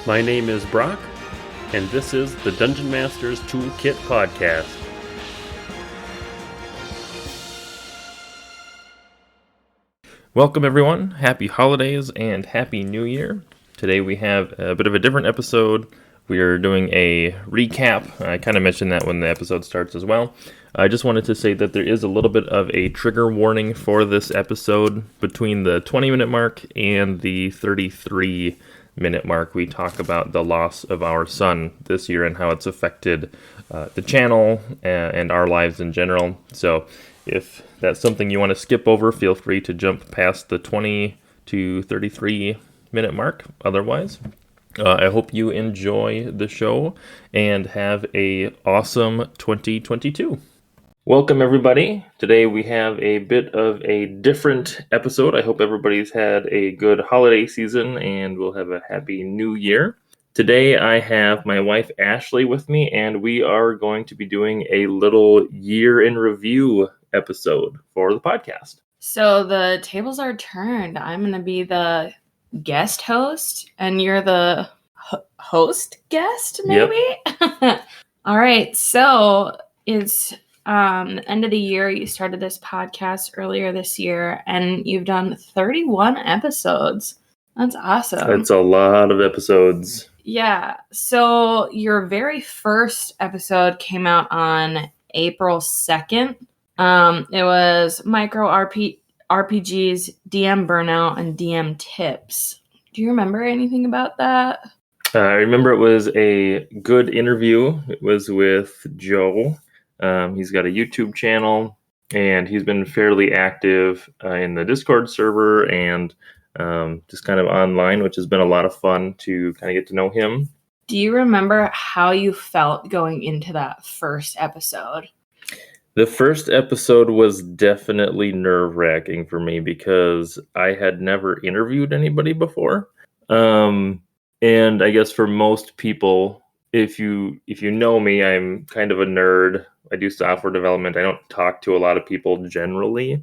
My name is Brock, and this is the Dungeon Master's Toolkit Podcast. Welcome everyone, happy holidays and happy new year. Today we have a bit of a different episode. We are doing a recap. I kind of mentioned that when the episode starts as well. I just wanted to say that there is a little bit of a trigger warning for this episode. Between the 20-minute mark and the 33-minute mark, we talk about the loss of our son this year and how it's affected the channel and our lives in general. So if that's something you want to skip over, feel free to jump past the 20 to 33-minute mark. Otherwise, I hope you enjoy the show and have a awesome 2022. Welcome, everybody. Today we have a bit of a different episode. I hope everybody's had a good holiday season and we'll have a happy new year. Today I have my wife Ashley with me, and we are going to be doing a little year in review episode for the podcast. So the tables are turned. I'm going to be the guest host, and you're the host guest, maybe? Yep. All right. So it's end of the year. You started this podcast earlier this year, and you've done 31 episodes. That's awesome. That's a lot of episodes. Yeah. So your very first episode came out on April 2nd. It was micro RPGs, DM burnout, and DM tips. Do you remember anything about that? I remember it was a good interview. It was with Joe. He's got a YouTube channel, and he's been fairly active in the Discord server and just kind of online, which has been a lot of fun to kind of get to know him. Do you remember how you felt going into that first episode? The first episode was definitely nerve-wracking for me because I had never interviewed anybody before. And I guess for most people, if you know me, I'm kind of a nerd. I do software development. I don't talk to a lot of people generally.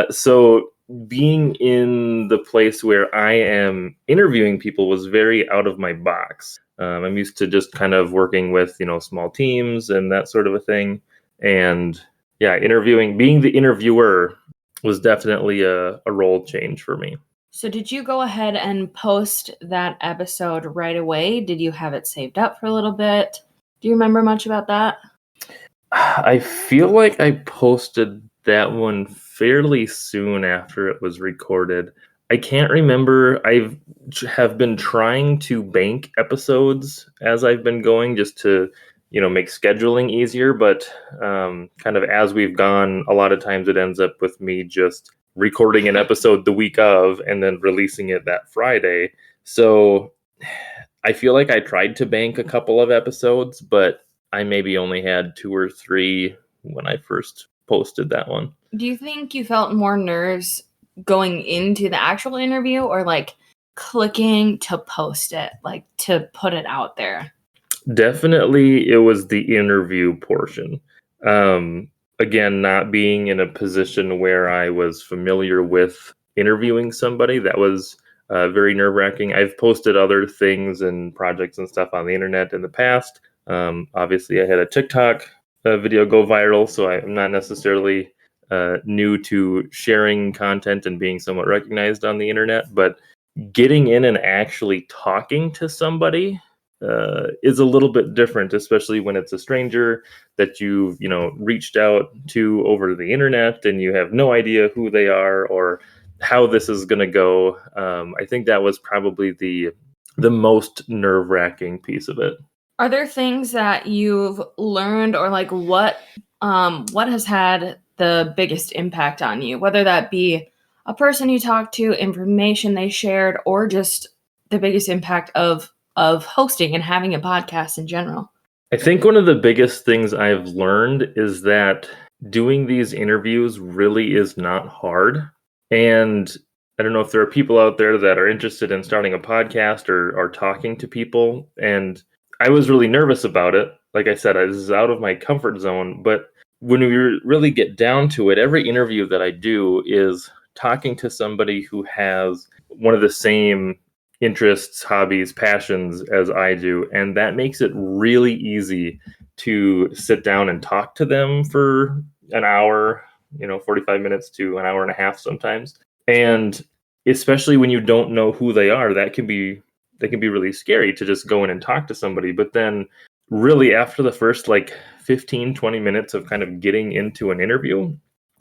So being in the place where I am interviewing people was very out of my box. I'm used to just kind of working with, small teams and that sort of a thing. And yeah, being the interviewer was definitely a role change for me. So did you go ahead and post that episode right away? Did you have it saved up for a little bit? Do you remember much about that? I feel like I posted that one fairly soon after it was recorded. I can't remember. I have been trying to bank episodes as I've been going just to, make scheduling easier. But kind of as we've gone, a lot of times it ends up with me just recording an episode the week of and then releasing it that Friday. So I feel like I tried to bank a couple of episodes, but I maybe only had 2 or 3 when I first posted that one. Do you think you felt more nerves going into the actual interview or like clicking to post it, like to put it out there? Definitely it was the interview portion. Again, not being in a position where I was familiar with interviewing somebody, that was very nerve-wracking. I've posted other things and projects and stuff on the internet in the past. Obviously, I had a TikTok video go viral, so I'm not necessarily new to sharing content and being somewhat recognized on the internet, but getting in and actually talking to somebody is a little bit different, especially when it's a stranger that you've, reached out to over the internet and you have no idea who they are or how this is going to go. I think that was probably the most nerve-wracking piece of it. Are there things that you've learned or like what has had the biggest impact on you, whether that be a person you talked to, information they shared, or just the biggest impact of hosting and having a podcast in general? I think one of the biggest things I've learned is that doing these interviews really is not hard. And I don't know if there are people out there that are interested in starting a podcast or talking to people. And I was really nervous about it. Like I said, this is out of my comfort zone. But when we really get down to it, every interview that I do is talking to somebody who has one of the same interests, hobbies, passions as I do. And that makes it really easy to sit down and talk to them for an hour, 45 minutes to an hour and a half sometimes. And especially when you don't know who they are, that can be really scary to just go in and talk to somebody. But then really after the first like 15, 20 minutes of kind of getting into an interview,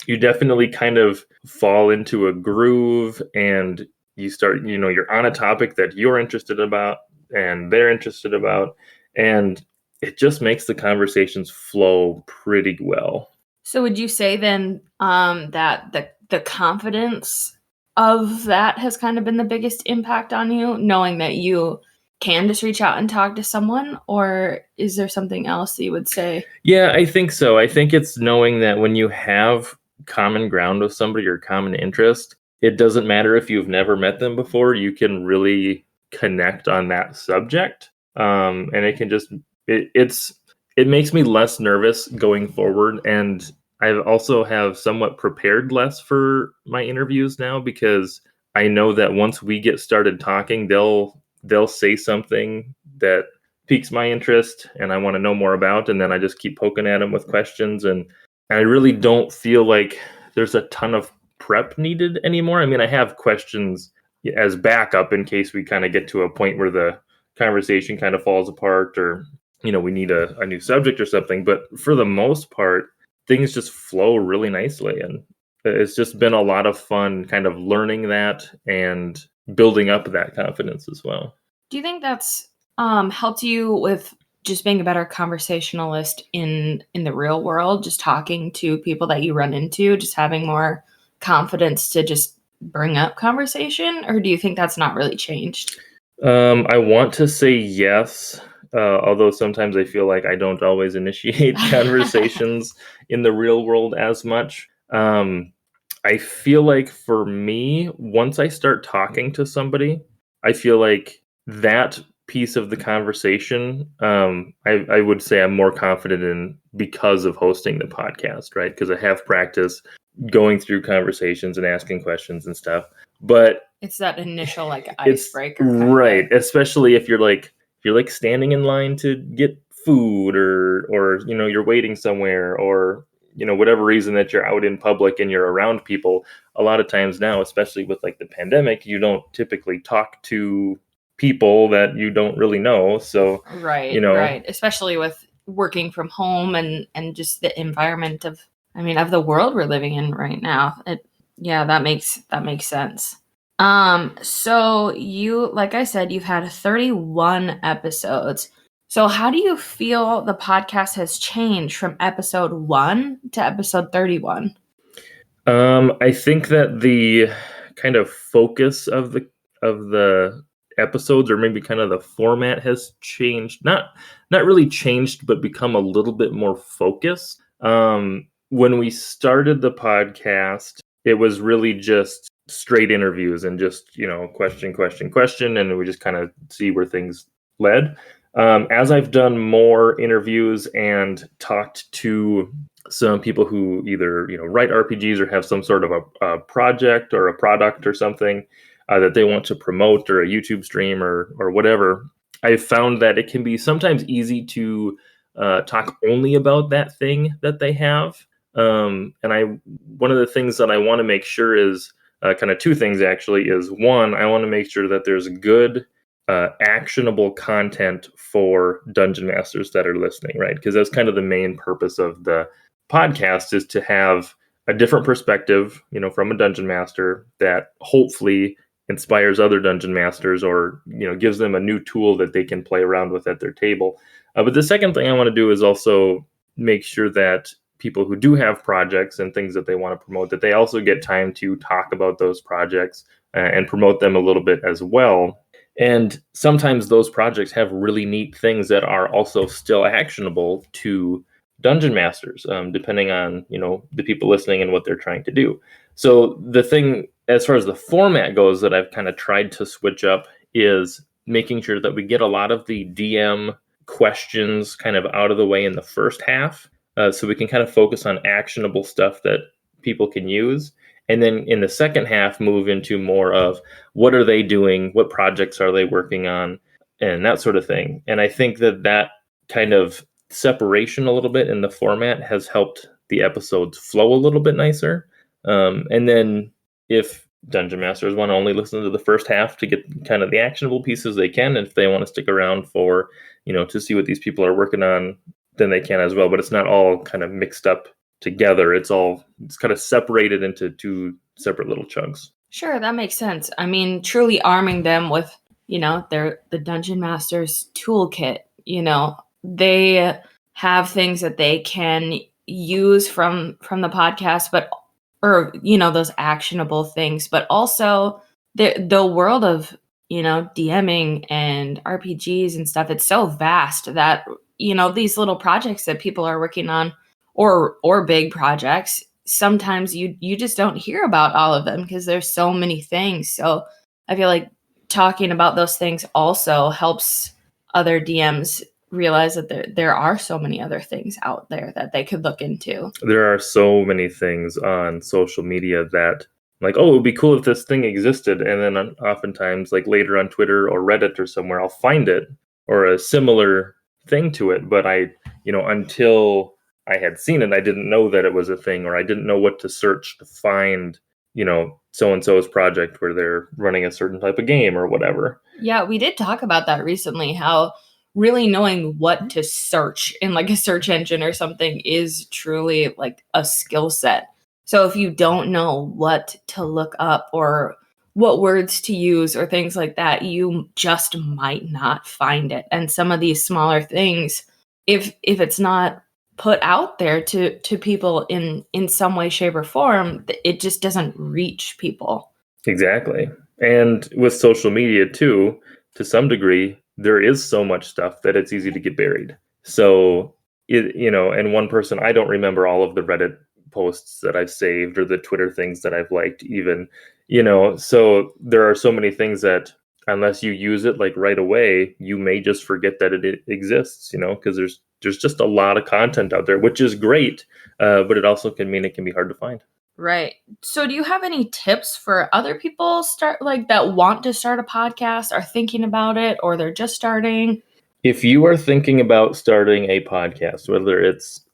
you definitely kind of fall into a groove and you start, you're on a topic that you're interested about and they're interested about. And it just makes the conversations flow pretty well. So would you say then that the confidence of that has kind of been the biggest impact on you, knowing that you can just reach out and talk to someone, or is there something else that you would say? Yeah, I think so. I think it's knowing that when you have common ground with somebody or common interest, it doesn't matter if you've never met them before, you can really connect on that subject. And it can just, it makes me less nervous going forward. And I also have somewhat prepared less for my interviews now because I know that once we get started talking, they'll say something that piques my interest and I want to know more about, and then I just keep poking at them with questions, and I really don't feel like there's a ton of prep needed anymore. I mean, I have questions as backup in case we kind of get to a point where the conversation kind of falls apart or we need a new subject or something, but for the most part things just flow really nicely, and it's just been a lot of fun kind of learning that and building up that confidence as well. Do you think that's helped you with just being a better conversationalist in the real world, just talking to people that you run into, just having more confidence to just bring up conversation, or do you think that's not really changed? I want to say yes, although sometimes I feel like I don't always initiate conversations in the real world as much. I feel like for me, once I start talking to somebody, I feel like that piece of the conversation, I would say I'm more confident in because of hosting the podcast, right? Because I have practice going through conversations and asking questions and stuff. But it's that initial like it's icebreaker, right, especially if you're like standing in line to get food or you're waiting somewhere or whatever reason that you're out in public and you're around people. A lot of times now, especially with like the pandemic, you don't typically talk to people that you don't really know. So right, especially with working from home and just the environment of the world we're living in right now. That makes sense. So you, like I said, you've had 31 episodes. So how do you feel the podcast has changed from episode 1 to episode 31? I think that the kind of focus of the episodes, or maybe kind of the format, has changed. Not really changed, but become a little bit more focused. When we started the podcast, it was really just straight interviews and just question, and we just kind of see where things led. As I've done more interviews and talked to some people who either write RPGs or have some sort of a project or a product or something that they want to promote, or a YouTube stream or whatever, I've found that it can be sometimes easy to talk only about that thing that they have. And one of the things that I want to make sure is kind of two things actually. Is one, I want to make sure that there's good actionable content for dungeon masters that are listening, right? Because that's kind of the main purpose of the podcast, is to have a different perspective, from a dungeon master that hopefully inspires other dungeon masters, or gives them a new tool that they can play around with at their table. But the second thing I want to do is also make sure that people who do have projects and things that they want to promote, that they also get time to talk about those projects and promote them a little bit as well. And sometimes those projects have really neat things that are also still actionable to dungeon masters, depending on the people listening and what they're trying to do. So the thing, as far as the format goes, that I've kind of tried to switch up is making sure that we get a lot of the DM questions kind of out of the way in the first half, so we can kind of focus on actionable stuff that people can use. And then in the second half, move into more of what are they doing? What projects are they working on? And that sort of thing. And I think that kind of separation a little bit in the format has helped the episodes flow a little bit nicer. And then if Dungeon Masters want to only listen to the first half to get kind of the actionable pieces, they can. And if they want to stick around for, to see what these people are working on, then they can as well. But it's not all kind of mixed up together. It's kind of separated into two separate little chunks. Sure, that makes sense. I mean, truly arming them with, the Dungeon Master's Toolkit. They have things that they can use from the podcast, those actionable things, but also the world of, DMing and RPGs and stuff. It's so vast that, these little projects that people are working on or big projects, sometimes you just don't hear about all of them because there's so many things. So I feel like talking about those things also helps other DMs realize that there are so many other things out there that they could look into. There are so many things on social media that, like, oh, it would be cool if this thing existed. And then oftentimes, like later on Twitter or Reddit or somewhere, I'll find it or a similar thing to it. But until I had seen it, I didn't know that it was a thing, or I didn't know what to search to find, so-and-so's project where they're running a certain type of game or whatever. Yeah, we did talk about that recently, how really knowing what to search in like a search engine or something is truly like a skill set. So if you don't know what to look up or what words to use or things like that, you just might not find it. And some of these smaller things, if it's not put out there to people in some way, shape, or form, it just doesn't reach people. Exactly. And with social media too, to some degree, there is so much stuff that it's easy to get buried. So, and one person, I don't remember all of the Reddit posts that I've saved or the Twitter things that I've liked even, so there are so many things that unless you use it like right away, you may just forget that it exists, because there's just a lot of content out there, which is great, but it also can mean it can be hard to find. Right. So do you have any tips for other people that want to start a podcast, are thinking about it, or they're just starting? If you are thinking about starting a podcast, whether it's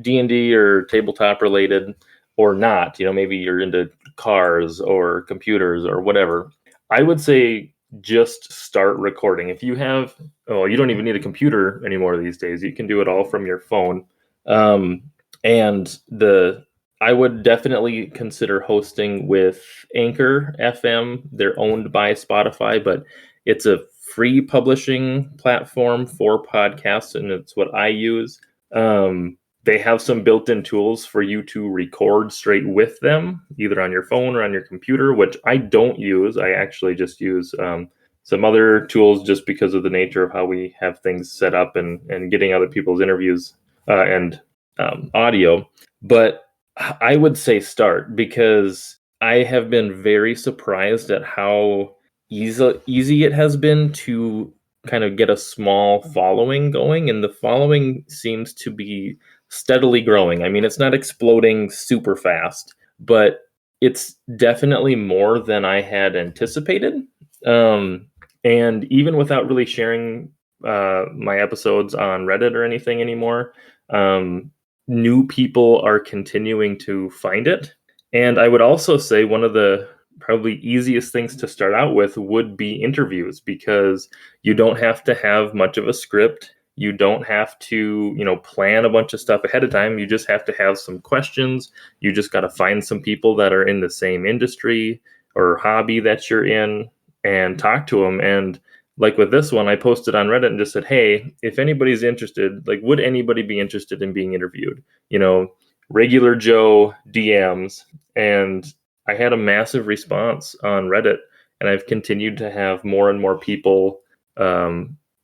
D&D or tabletop related or not, maybe you're into cars or computers or whatever, I would say just start recording. If you have, you don't even need a computer anymore these days. You can do it all from your phone. I would definitely consider hosting with Anchor FM. They're owned by Spotify, but it's a free publishing platform for podcasts, and it's what I use. They have some built-in tools for you to record straight with them, either on your phone or on your computer, which I don't use. I actually just use some other tools just because of the nature of how we have things set up and getting other people's interviews and audio. But I would say start, because I have been very surprised at how easy it has been to kind of get a small following going, and the following seems to be steadily growing. I mean, it's not exploding super fast, but it's definitely more than I had anticipated. And even without really sharing my episodes on Reddit or anything anymore, new people are continuing to find it. And I would also say one of the probably easiest things to start out with would be interviews, because you don't have to have much of a script. You don't have to, plan a bunch of stuff ahead of time. You just have to have some questions. You just got to find some people that are in the same industry or hobby that you're in and talk to them. And like with this one, I posted on Reddit and just said, hey, if anybody's interested, like, would anybody be interested in being interviewed? Regular Joe DMs. And I had a massive response on Reddit, and I've continued to have more and more people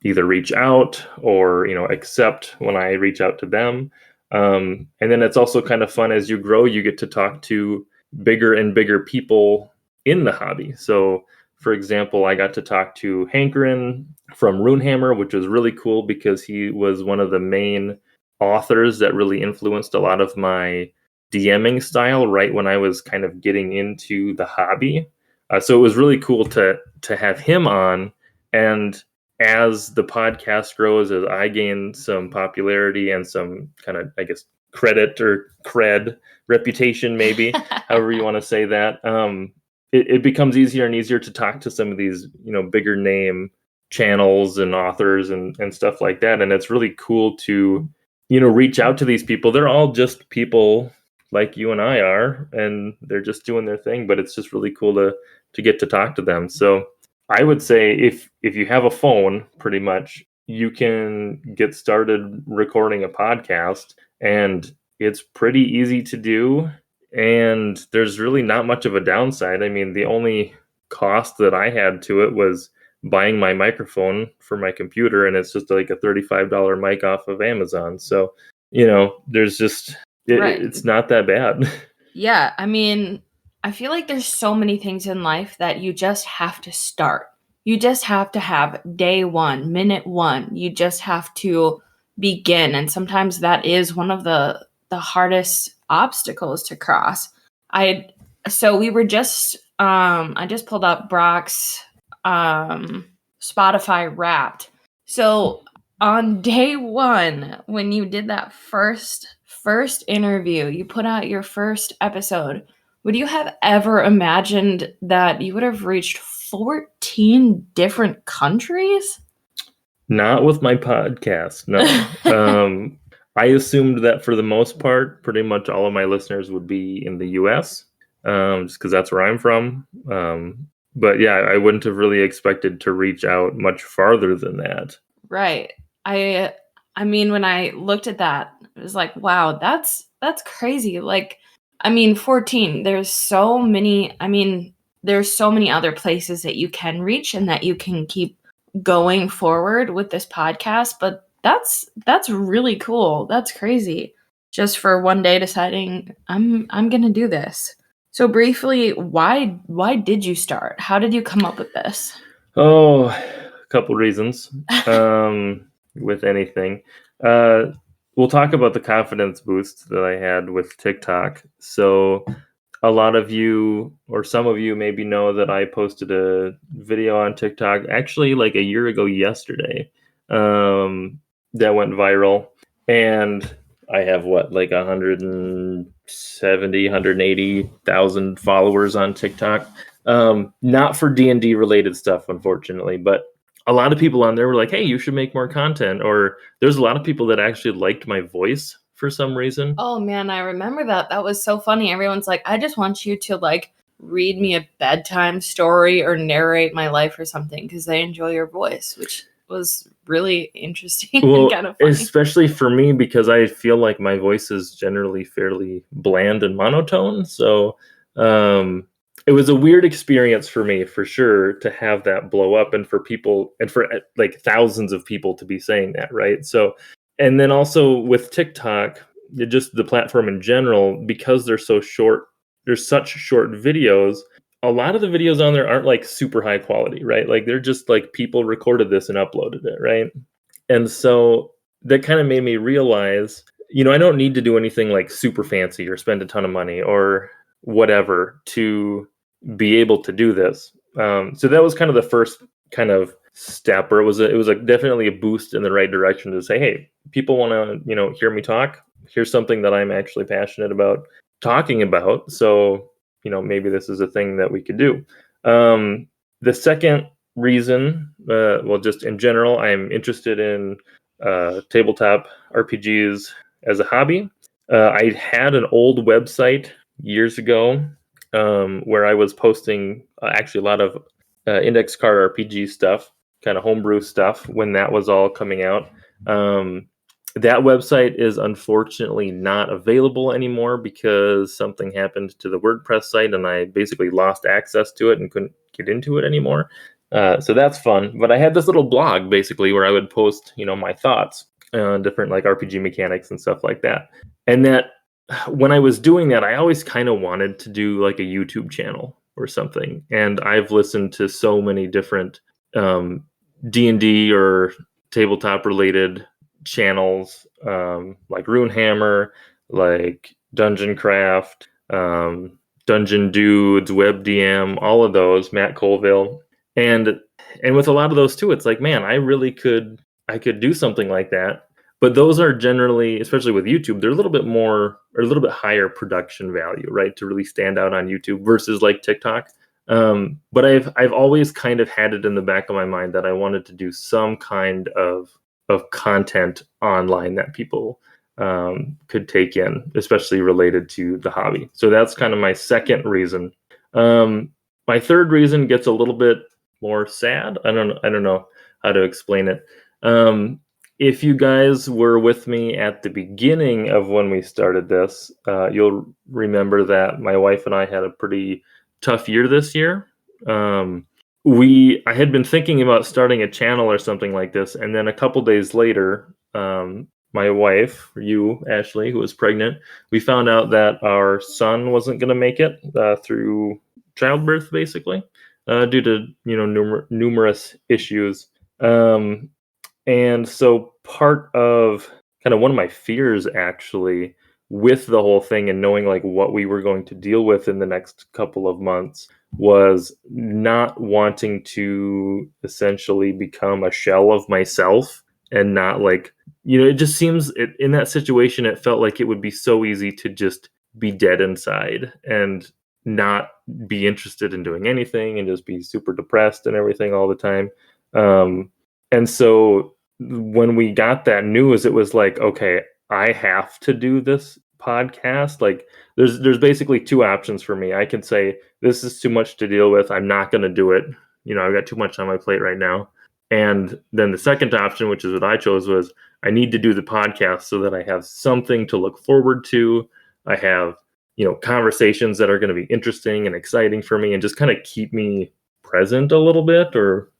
either reach out or, accept when I reach out to them. And then it's also kind of fun as you grow, you get to talk to bigger and bigger people in the hobby. So, for example, I got to talk to Hankerin from Runehammer, which was really cool because he was one of the main authors that really influenced a lot of my DMing style right when I was kind of getting into the hobby. So it was really cool to have him on. And as the podcast grows, as I gain some popularity and some kind of, I guess, credit or cred, reputation, maybe, however you want to say that, it becomes easier and easier to talk to some of these, bigger name channels and authors and stuff like that. And it's really cool to, reach out to these people. They're all just people like you and I are, and they're just doing their thing, but it's just really cool to get to talk to them. So I would say if you have a phone, pretty much, you can get started recording a podcast, and it's pretty easy to do. And there's really not much of a downside. I mean, the only cost that I had to it was buying my microphone for my computer, and it's just like a $35 mic off of Amazon. So, there's just, Right. it's not that bad. Yeah, I mean, I feel like there's so many things in life that you just have to start. You just have to have day one, minute one. You just have to begin. And sometimes that is one of the hardest obstacles to cross. So we were just I just pulled up Brock's Spotify Wrapped. So on day one, when you did that first interview, you put out your first episode, would you have ever imagined that you would have reached 14 different countries? Not with my podcast, no. I assumed that for the most part, pretty much all of my listeners would be in the US, just because that's where I'm from. But yeah, I wouldn't have really expected to reach out much farther than that. Right. I mean, when I looked at that, it was like, wow, that's crazy. Like, I mean, 14, there's so many other places that you can reach and that you can keep going forward with this podcast, but that's really cool. That's crazy. Just for one day deciding I'm going to do this. So briefly, why did you start? How did you come up with this? Oh, a couple reasons. With anything. We'll talk about the confidence boost that I had with TikTok. So a lot of you, or some of you, maybe know that I posted a video on TikTok actually like a year ago yesterday, that went viral. And I have like 170, 180,000 followers on TikTok. Not for D&D related stuff, unfortunately, but a lot of people on there were like, hey, you should make more content. Or there's a lot of people that actually liked my voice for some reason. Oh man, I remember that. That was so funny. Everyone's like, I just want you to like read me a bedtime story or narrate my life or something because they enjoy your voice, which was really interesting and kind of funny. Especially for me, because I feel like my voice is generally fairly bland and monotone. So it was a weird experience for me, for sure, to have that blow up, and for people, and for like thousands of people to be saying that, right? So, and then also with TikTok, just the platform in general, because they're so short, there's such short videos. A lot of the videos on there aren't like super high quality, right? Like they're just like people recorded this and uploaded it, right? And so that kind of made me realize, I don't need to do anything like super fancy or spend a ton of money or whatever to be able to do this. So that was kind of the first kind of step, or it was definitely a boost in the right direction to say, hey, people want to, hear me talk. Here's something that I'm actually passionate about talking about. So, maybe this is a thing that we could do. The second reason, just in general, I'm interested in tabletop RPGs as a hobby. I had an old website years ago where I was posting actually a lot of index card RPG stuff, kind of homebrew stuff when that was all coming out. That website is unfortunately not available anymore because something happened to the WordPress site and I basically lost access to it and couldn't get into it anymore. So that's fun. But I had this little blog basically where I would post, my thoughts on different like RPG mechanics and stuff like that. And that when I was doing that, I always kind of wanted to do like a YouTube channel or something. And I've listened to so many different D&D or tabletop related channels, like Runehammer, like Dungeon Craft, Dungeon Dudes, WebDM, all of those, Matt Colville. And with a lot of those too, it's like, man, I could do something like that. But those are generally, especially with YouTube, they're a little bit more or a little bit higher production value, right? To really stand out on YouTube versus like TikTok. But I've always kind of had it in the back of my mind that I wanted to do some kind of content online that people could take in, especially related to the hobby. So that's kind of my second reason. My third reason gets a little bit more sad. I don't know how to explain it. If you guys were with me at the beginning of when we started this, you'll remember that my wife and I had a pretty tough year this year. I had been thinking about starting a channel or something like this, and then a couple days later, my wife, you, Ashley, who was pregnant, we found out that our son wasn't going to make it through childbirth, basically, due to numerous issues. And so part of kind of one of my fears actually with the whole thing and knowing like what we were going to deal with in the next couple of months was not wanting to essentially become a shell of myself and not like, it just seems in that situation, it felt like it would be so easy to just be dead inside and not be interested in doing anything and just be super depressed and everything all the time. And so when we got that news, it was like, okay, I have to do this podcast. Like there's basically two options for me. I can say, this is too much to deal with. I'm not going to do it. I've got too much on my plate right now. And then the second option, which is what I chose, was I need to do the podcast so that I have something to look forward to. I have, conversations that are going to be interesting and exciting for me and just kind of keep me present a little bit or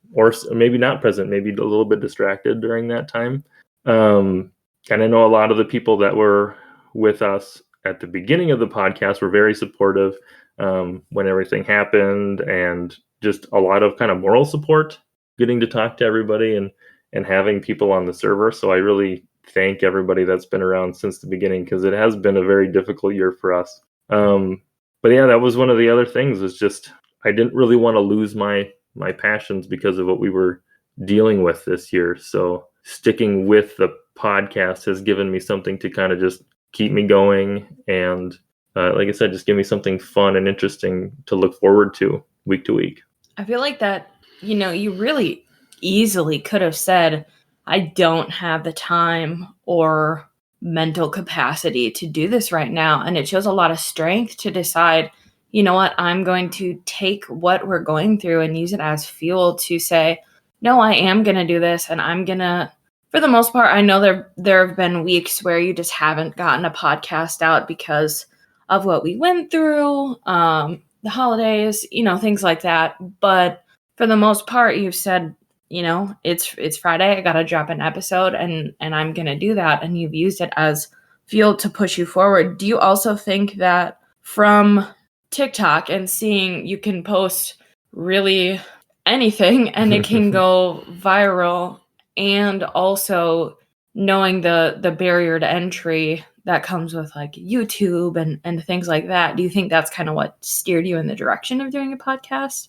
maybe not present, maybe a little bit distracted during that time. And I know a lot of the people that were with us at the beginning of the podcast were very supportive when everything happened, and just a lot of kind of moral support, getting to talk to everybody and having people on the server. So I really thank everybody that's been around since the beginning, because it has been a very difficult year for us. But yeah, that was one of the other things, is just I didn't really want to lose my passions because of what we were dealing with this year. So sticking with the podcast has given me something to kind of just keep me going. And like I said, just give me something fun and interesting to look forward to week to week. I feel like that, you really easily could have said, I don't have the time or mental capacity to do this right now. And it shows a lot of strength to decide, you know what, I'm going to take what we're going through and use it as fuel to say, no, I am going to do this. And I'm going to, for the most part, I know there have been weeks where you just haven't gotten a podcast out because of what we went through, the holidays, things like that. But for the most part, you've said, it's Friday, I got to drop an episode and I'm going to do that. And you've used it as fuel to push you forward. Do you also think that from TikTok and seeing you can post really anything and it can go viral, and also knowing the barrier to entry that comes with like YouTube and things like that, do you think that's kind of what steered you in the direction of doing a podcast?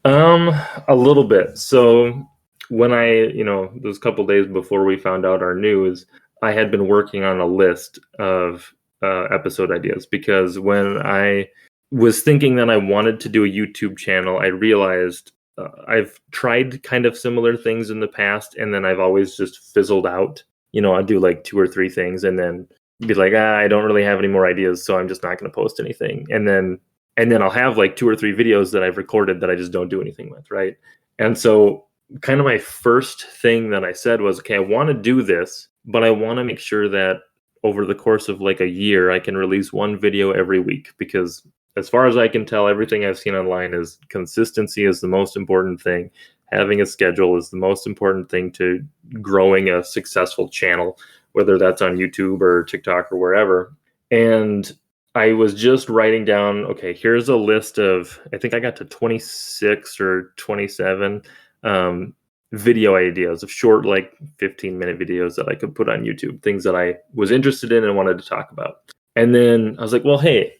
A little bit. So when those couple days before we found out our news, I had been working on a list of episode ideas, because when I was thinking that I wanted to do a YouTube channel, I realized I've tried kind of similar things in the past, and then I've always just fizzled out. I'd do like 2 or 3 things and then be like, I don't really have any more ideas, so I'm just not going to post anything. And then I'll have like 2 or 3 videos that I've recorded that I just don't do anything with, right? And so kind of my first thing that I said was, okay, I want to do this, but I want to make sure that over the course of like a year, I can release 1 video every week, because as far as I can tell, everything I've seen online is consistency is the most important thing. Having a schedule is the most important thing to growing a successful channel, whether that's on YouTube or TikTok or wherever. And I was just writing down, okay, here's a list of, I think I got to 26 or 27 video ideas of short, like 15-minute videos that I could put on YouTube, things that I was interested in and wanted to talk about. And then I was like, well, hey,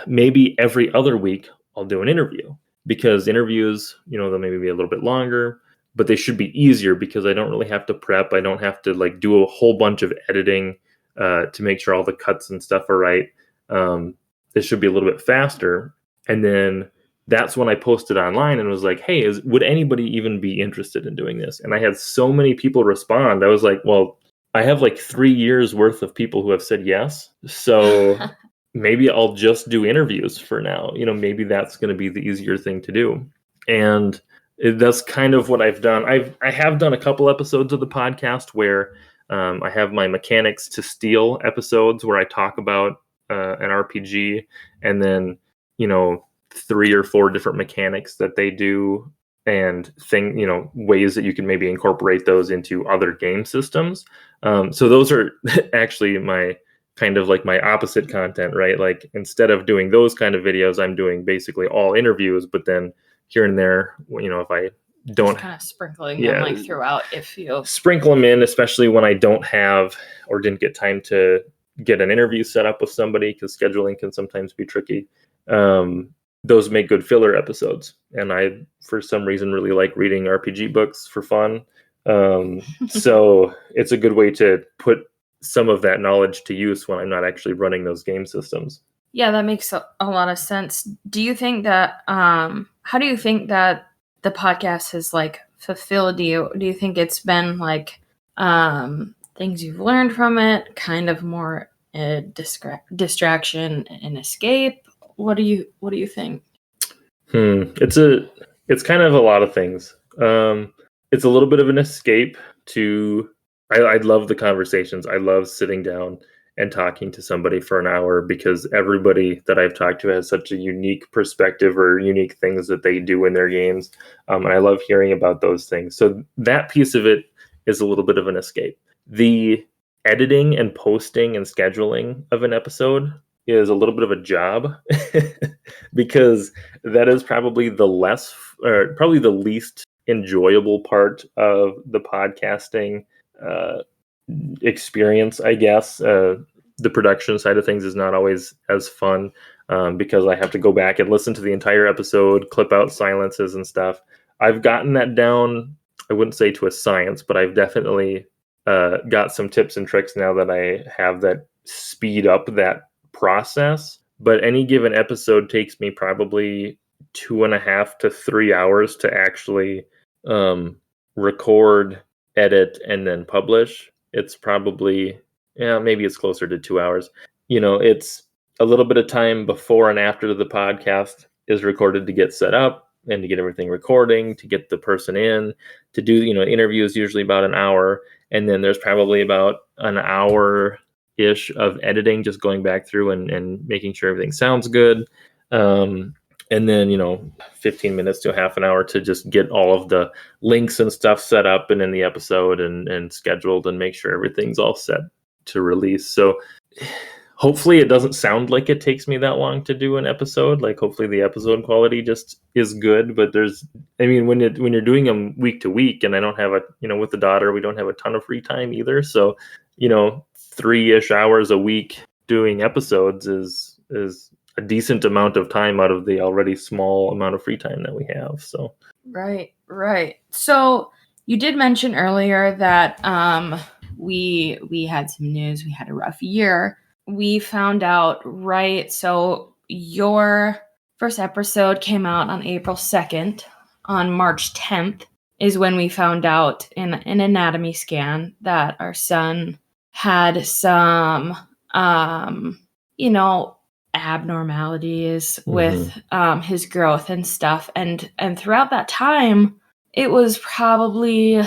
maybe every other week I'll do an interview, because interviews, they'll maybe be a little bit longer, but they should be easier because I don't really have to prep. I don't have to like do a whole bunch of editing to make sure all the cuts and stuff are right. This should be a little bit faster. And then that's when I posted online and was like, hey, would anybody even be interested in doing this? And I had so many people respond. I was like, well, I have like 3 years worth of people who have said yes. So maybe I'll just do interviews for now. Maybe that's going to be the easier thing to do. And that's kind of what I've done. I have done a couple episodes of the podcast where I have my Mechanics to Steal episodes where I talk about an RPG, and then 3 or 4 different mechanics that they do, and ways that you can maybe incorporate those into other game systems. So those are actually my kind of like my opposite content, right? Like instead of doing those kind of videos, I'm doing basically all interviews, but then here and there, if I don't, just kind of sprinkling them like throughout, if you sprinkle them in, especially when I don't have or didn't get time to get an interview set up with somebody, because scheduling can sometimes be tricky. Those make good filler episodes, and I, for some reason, really like reading RPG books for fun. So it's a good way to put some of that knowledge to use when I'm not actually running those game systems. Yeah, that makes a lot of sense. Do you think that, how do you think that the podcast has like fulfilled you? Do you think it's been like things you've learned from it, kind of more a distraction and escape? What do you think? It's kind of a lot of things. It's a little bit of an escape to, I love the conversations. I love sitting down and talking to somebody for an hour, because everybody that I've talked to has such a unique perspective or unique things that they do in their games. And I love hearing about those things. So that piece of it is a little bit of an escape. The editing and posting and scheduling of an episode is a little bit of a job because that is probably the least enjoyable part of the podcasting experience, I guess. The production side of things is not always as fun because I have to go back and listen to the entire episode, clip out silences and stuff. I've gotten that down, I wouldn't say to a science, but I've definitely got some tips and tricks now that I have that speed up that process. But any given episode takes me probably 2.5 to 3 hours to actually record, edit, and then publish. It's probably, maybe it's closer to 2 hours. It's a little bit of time before and after the podcast is recorded to get set up and to get everything recording, to get the person in, to do, interviews usually about an hour. And then there's probably about an hour-ish of editing, just going back through and making sure everything sounds good. And then, 15 minutes to half an hour to just get all of the links and stuff set up and in the episode and scheduled and make sure everything's all set to release. So hopefully it doesn't sound like it takes me that long to do an episode. Like hopefully the episode quality just is good. But when you're doing them week to week, and I don't have with the daughter, we don't have a ton of free time either. So, 3-ish hours a week doing episodes is a decent amount of time out of the already small amount of free time that we have. So right. So you did mention earlier that we had some news. We had a rough year. We found out, right? So your first episode came out on April 2nd. On March 10th is when we found out in an anatomy scan that our son had some abnormalities with his growth and stuff, and throughout that time it was probably,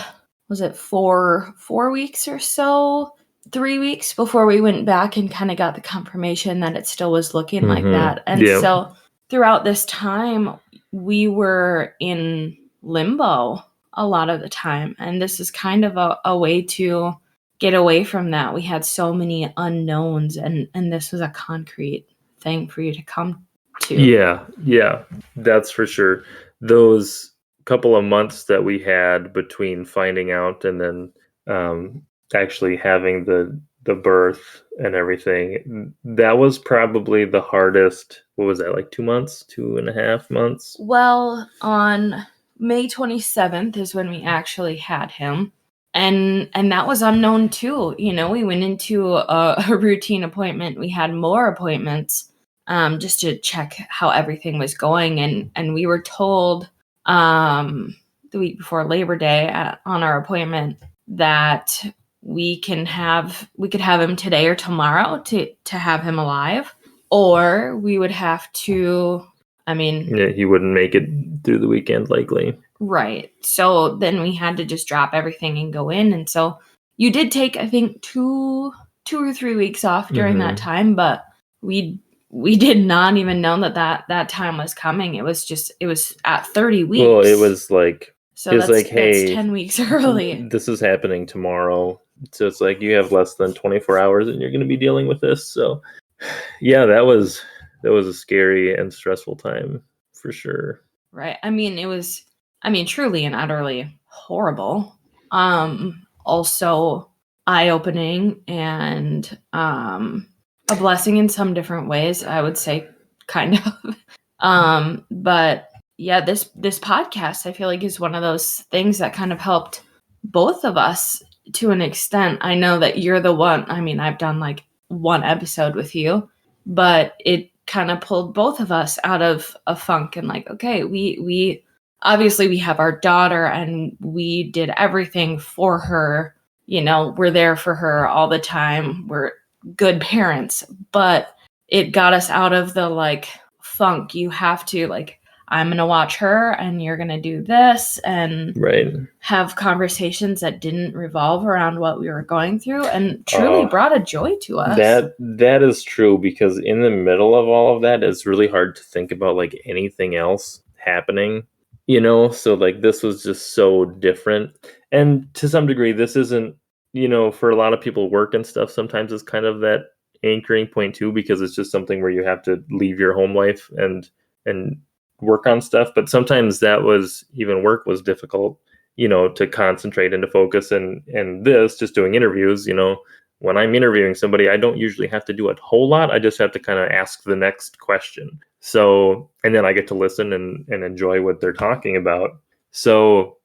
was it 4 weeks or so, 3 weeks before we went back and kind of got the confirmation that it still was looking like that. And so throughout this time we were in limbo a lot of the time, and this is kind of a way to get away from that. We had so many unknowns, and this was a concrete thing for you to come to. Yeah, that's for sure. Those couple of months that we had between finding out and then actually having the the birth and everything, that was probably the hardest. What was that, like 2 months, 2.5 months? Well, on May 27th is when we actually had him. And that was unknown too. You know, we went into a routine appointment. We had more appointments just to check how everything was going. And we were told the week before Labor Day on our appointment that we could have him today or tomorrow to have him alive, or we would have to, Yeah, he wouldn't make it through the weekend likely. right. So then we had to just drop everything and go in. And so you did take, I think, two or 3 weeks off during that time, but we did not even know that time was coming. It was at 30 weeks. Well, it was like, so that's 10 weeks early. This is happening tomorrow. So it's like you have less than 24 hours and you're going to be dealing with this. So yeah, that was a scary and stressful time for sure. Right. It was, truly and utterly horrible. Also eye-opening and a blessing in some different ways, I would say, kind of. But yeah, this podcast, I feel like, is one of those things that kind of helped both of us to an extent. I know that you're the one. I've done like one episode with you, but it kind of pulled both of us out of a funk and like, okay, we obviously we have our daughter and we did everything for her. We're there for her all the time. We're good parents, but it got us out of the like funk. You have to like, I'm going to watch her and you're going to do this, and have conversations that didn't revolve around what we were going through and truly brought a joy to us. That is true, because in the middle of all of that, it's really hard to think about like anything else happening, so like this was just so different. And to some degree, this isn't, for a lot of people, work and stuff sometimes is kind of that anchoring point too, because it's just something where you have to leave your home life and work on stuff. But sometimes work was difficult, to concentrate and to focus. And this, just doing interviews, when I'm interviewing somebody, I don't usually have to do a whole lot. I just have to kind of ask the next question. So, and then I get to listen and enjoy what they're talking about. So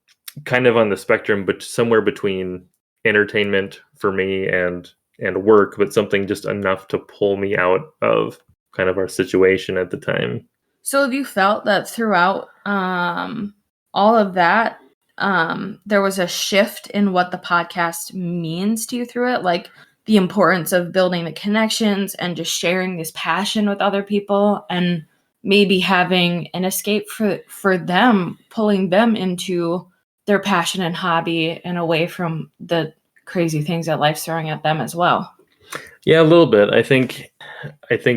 kind of on the spectrum, but somewhere between entertainment for me and work, but something just enough to pull me out of kind of our situation at the time. So have you felt that throughout all of that, there was a shift in what the podcast means to you through it? Like the importance of building the connections and just sharing this passion with other people, and maybe having an escape for them, pulling them into their passion and hobby and away from the crazy things that life's throwing at them as well. Yeah, a little bit. I think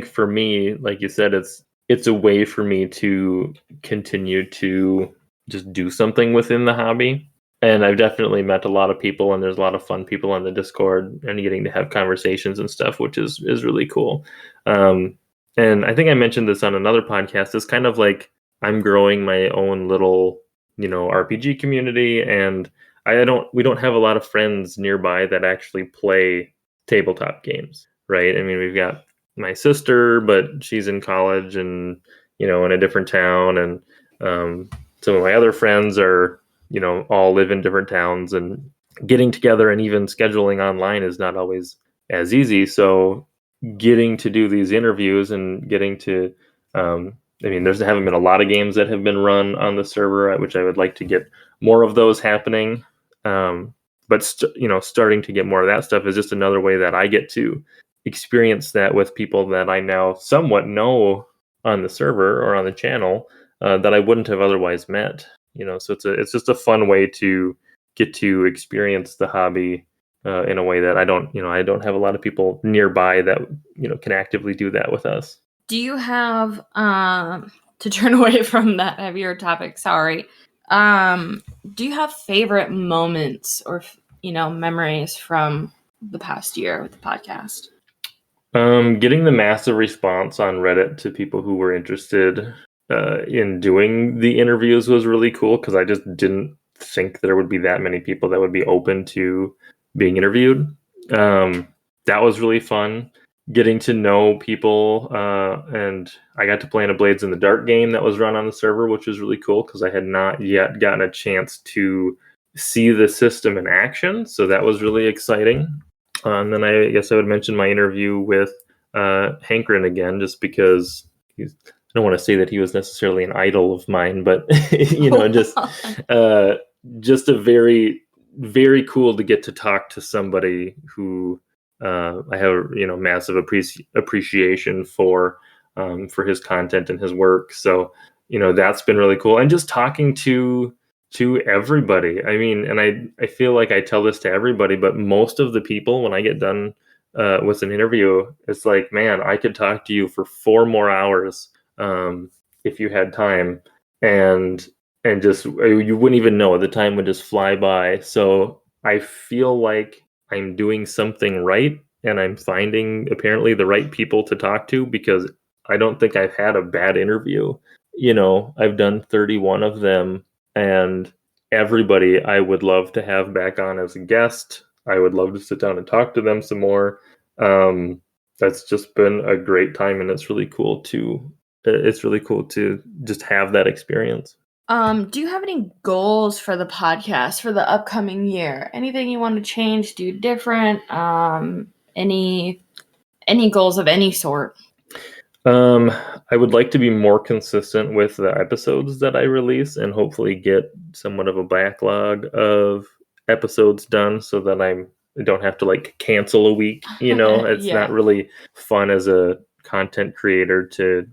for me, like you said, it's a way for me to continue to just do something within the hobby. And I've definitely met a lot of people, and there's a lot of fun people on the Discord, and getting to have conversations and stuff, which is really cool. And I think I mentioned this on another podcast. It's kind of like I'm growing my own little, RPG community, and we don't have a lot of friends nearby that actually play tabletop games, right? We've got my sister, but she's in college and, in a different town. And some of my other friends are, all live in different towns, and getting together and even scheduling online is not always as easy. So getting to do these interviews and getting to, there haven't been a lot of games that have been run on the server, which I would like to get more of those happening. But starting to get more of that stuff is just another way that I get to experience that with people that I now somewhat know on the server or on the channel that I wouldn't have otherwise met. So it's just a fun way to get to experience the hobby in a way that I don't have a lot of people nearby that can actively do that with us. Do you have to turn away from that heavier topic? Sorry. Do you have favorite moments or memories from the past year with the podcast? Getting the massive response on Reddit to people who were interested in doing the interviews was really cool, because I just didn't think there would be that many people that would be open to being interviewed. That that was really fun. Getting to know people, and I got to play in a Blades in the Dark game that was run on the server, which was really cool because I had not yet gotten a chance to see the system in action. So that was really exciting. And then I guess I would mention my interview with Hankrin again, just because I don't want to say that he was necessarily an idol of mine, but just a very, very cool to get to talk to somebody who I have massive appreciation for his content and his work. So that's been really cool, and just talking to everybody. I mean, and I feel like I tell this to everybody, but most of the people, when I get done with an interview, it's like, man, I could talk to you for 4 more hours if you had time, and just you wouldn't even know. The time would just fly by. So I feel like I'm doing something right, and I'm finding apparently the right people to talk to, because I don't think I've had a bad interview. I've done 31 of them, and everybody I would love to have back on as a guest. I would love to sit down and talk to them some more. That's just been a great time, and it's really cool to just have that experience. Do you have any goals for the podcast for the upcoming year? Anything you want to change, do different? Any goals of any sort? I would like to be more consistent with the episodes that I release, and hopefully get somewhat of a backlog of episodes done, so that I don't have to cancel a week. It's Yeah. not really fun as a content creator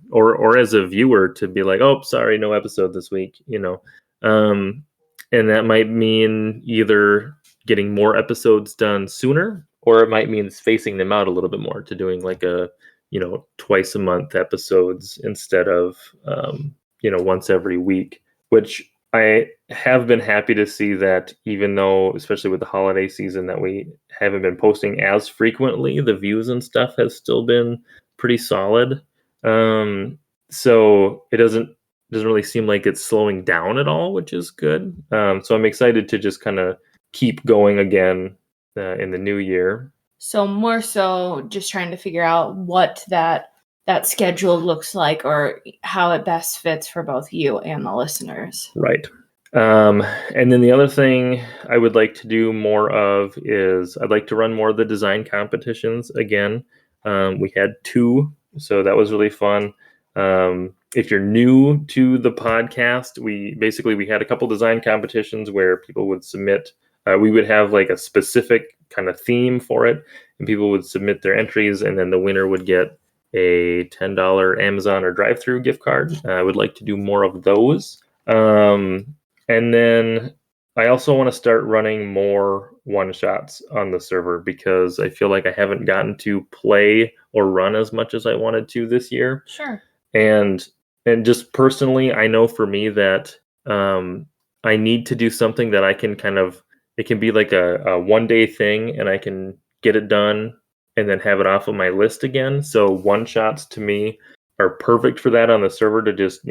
or as a viewer to be like, oh, sorry, no episode this week. And that might mean either getting more episodes done sooner, or it might mean spacing them out a little bit more to doing a twice a month episodes instead of once every week, which I have been happy to see that, even though, especially with the holiday season, that we haven't been posting as frequently, the views and stuff has still been pretty solid. So it doesn't really seem like it's slowing down at all, which is good. So I'm excited to just kind of keep going again in the new year. So more so just trying to figure out what that schedule looks like, or how it best fits for both you and the listeners. Right. And then the other thing I would like to do more of is I'd like to run more of the design competitions again. We had 2, so that was really fun. If you're new to the podcast, we had a couple design competitions where people would submit. We would have a specific kind of theme for it, and people would submit their entries, and then the winner would get a $10 Amazon or drive-through gift card. I would like to do more of those. And then I also want to start running more one-shots on the server, because I feel like I haven't gotten to play or run as much as I wanted to this year. Sure. And just personally, I know for me that I need to do something that I can it can be like a one-day thing, and I can get it done and then have it off of my list again. So one-shots to me are perfect for that on the server, to just,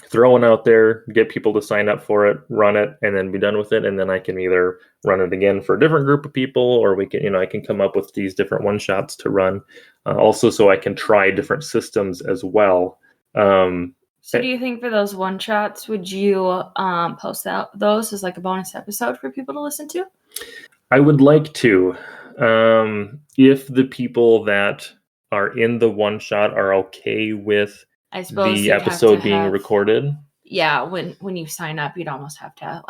throw one out there, get people to sign up for it, run it, and then be done with it. And then I can either run it again for a different group of people, or we can, I can come up with these different one-shots to run. Also, so I can try different systems as well. So do you think for those one-shots, would you post out those as a bonus episode for people to listen to? I would like to. If the people that are in the one-shot are okay with the episode being recorded. Yeah, when you sign up, you'd almost have to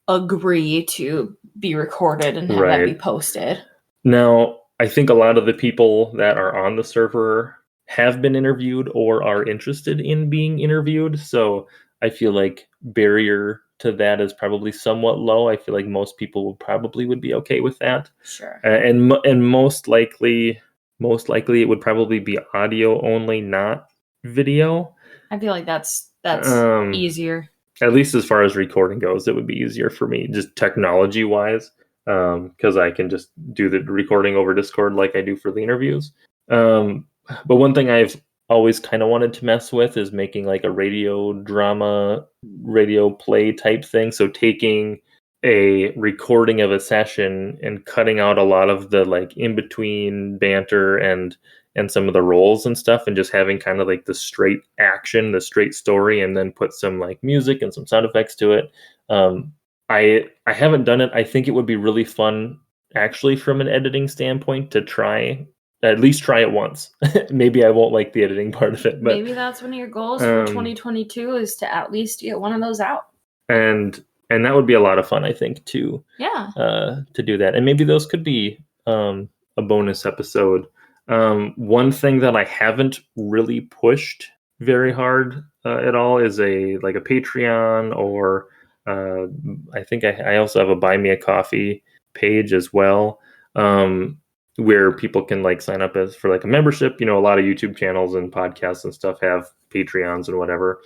agree to be recorded and have that be posted. Now, I think a lot of the people that are on the server have been interviewed or are interested in being interviewed. So I feel like barrier to that is probably somewhat low. I feel like most people would be okay with that. Sure. And most likely it would probably be audio only, not video. I feel like that's easier. At least as far as recording goes, it would be easier for me, just technology wise, because I can just do the recording over Discord like I do for the interviews. But one thing I've always kind of wanted to mess with is making a radio drama, radio play type thing. So taking a recording of a session and cutting out a lot of the like in between banter and some of the roles and stuff, and just having kind of like the straight action, the straight story, and then put some like music and some sound effects to it. I haven't done it. I think it would be really fun, actually, from an editing standpoint, to at least try it once. Maybe I won't like the editing part of it, but maybe that's one of your goals for 2022 is to at least get one of those out. And that would be a lot of fun, I think, to do that. And maybe those could be a bonus episode. One thing that I haven't really pushed very hard at all is a Patreon, or I think I also have a Buy Me a Coffee page as well, where people can like sign up for like a membership. A lot of YouTube channels and podcasts and stuff have Patreons and whatever.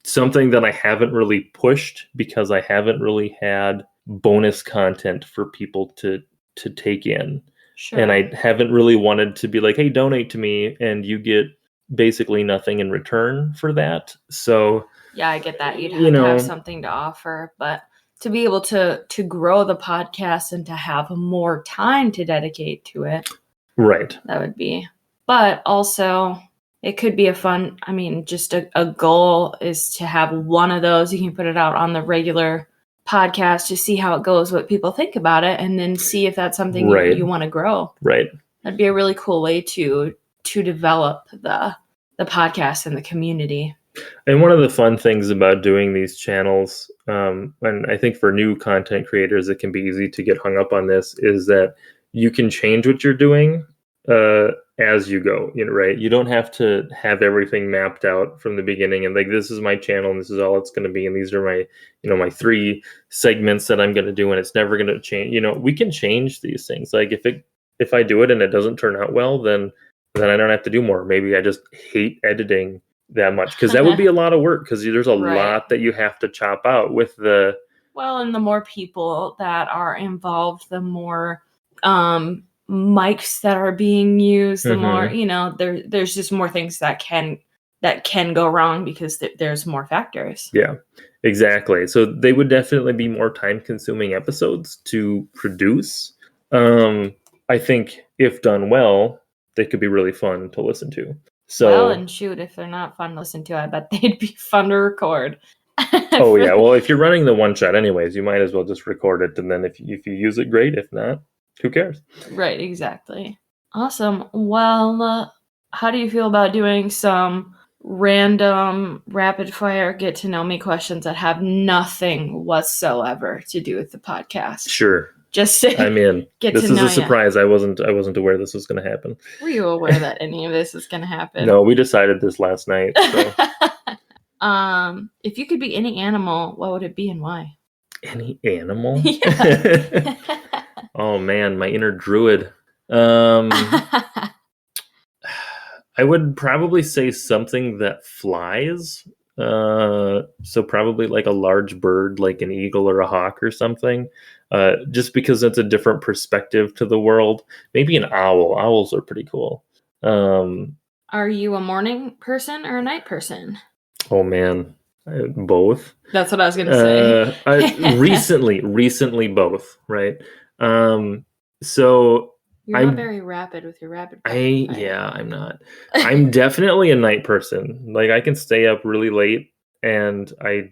Something that I haven't really pushed because I haven't really had bonus content for people to take in. Sure. And I haven't really wanted to be like, hey, donate to me and you get basically nothing in return for that. So yeah, I get that. You'd have to have something to offer, but to be able to grow the podcast and to have more time to dedicate to it. Right. That would be. But also, it could be just a goal is to have one of those. You can put it out on the regular podcast to see how it goes, what people think about it, and then see if that's something you want to grow. Right. That'd be a really cool way to develop the podcast and the community. And one of the fun things about doing these channels, and I think for new content creators, it can be easy to get hung up on this, is that you can change what you're doing as you go, right? You don't have to have everything mapped out from the beginning and like, this is my channel and this is all it's going to be. And these are my, my 3 segments that I'm going to do, and it's never going to change. We can change these things. Like if I do it and it doesn't turn out well, then I don't have to do more. Maybe I just hate editing that much, because that would be a lot of work, because there's a lot that you have to chop out with the. Well, and the more people that are involved, the more mics that are being used, the more there's just more things that can go wrong because there's more factors. Yeah, exactly. So they would definitely be more time consuming episodes to produce. I think if done well, they could be really fun to listen to. So, well, and shoot, if they're not fun to listen to, I bet they'd be fun to record. Oh yeah, well, if you're running the one shot anyways, you might as well just record it, and then if you use it, great. If not, who cares? Right, exactly. Awesome. Well, how do you feel about doing some random rapid fire get to know me questions that have nothing whatsoever to do with the podcast? Sure. Just to I'm in. Get this to is know a surprise. I wasn't aware this was going to happen. Were you aware that any of this is going to happen? No, we decided this last night. So. If you could be any animal, what would it be and why? Any animal? Yeah. Oh man, my inner druid. I would probably say something that flies. So probably like a large bird, like an eagle or a hawk or something. Just because it's a different perspective to the world. Maybe an owl. Owls are pretty cool. Are you a morning person or a night person? Oh man, both. That's what I was gonna say. Recently both, right? So you're not very rapid with your rapid. I'm not. I'm definitely a night person. Like I can stay up really late and I